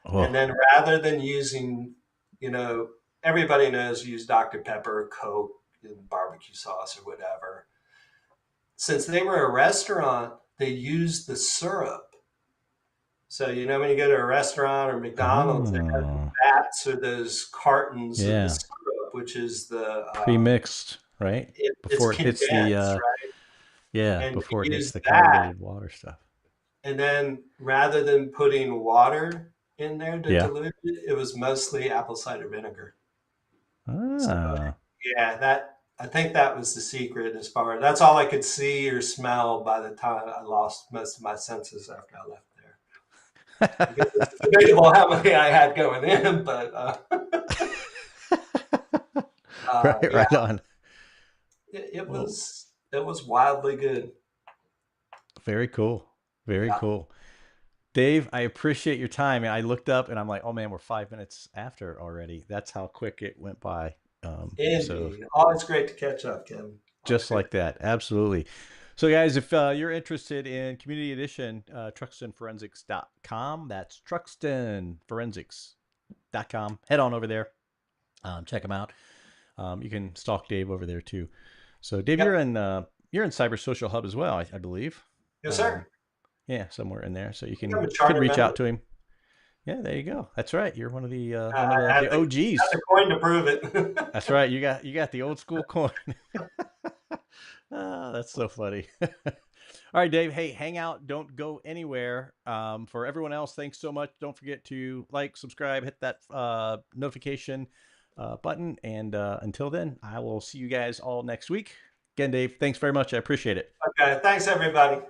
And Oh then rather than using, you know, everybody knows use Dr. Pepper or Coke in barbecue sauce or whatever. Since they were a restaurant, they used the syrup. So, you know, when you go to a restaurant or McDonald's, they have oh vats or those cartons of the yeah. syrup, which is Pre-mixed, right? it's Before it hits the condensed, right? yeah, And before they it hits use the that. corrugated water stuff. And then rather than putting water in there to Yeah. dilute it, it was mostly apple cider vinegar. So Ah. yeah, that I think that was the secret. As far that's all I could see or smell by the time I lost most of my senses after I left there. I guess it's debatable how many I had going in, but Right, yeah, right on. it Well, was wildly good. very cool. Very Yeah, cool. Dave, I appreciate your time. I looked up and I'm like, oh man, we're 5 minutes after already. That's how quick it went by. So indeed. Always great to catch up, Kevin. Always just great. like that. Absolutely. So, guys, if you're interested in Community Edition, truxtonforensics.com. That's truxtonforensics.com. Head on over there. Check them out. You can stalk Dave over there too. So, Dave, Yep. you're in Cyber Social Hub as well, I believe. Yes, sir. Yeah, somewhere in there. So you I'm can a you can charter reach member. out to him. Yeah, there you go. That's right. You're one of the I the had OGs. the coin to prove it. That's right. You got the old school coin. That's so funny. All right, Dave. Hey, hang out. Don't go anywhere. For everyone else, thanks so much. Don't forget to like, subscribe, hit that notification button. And until then, I will see you guys all next week. Again, Dave, thanks very much. I appreciate it. Okay, thanks everybody.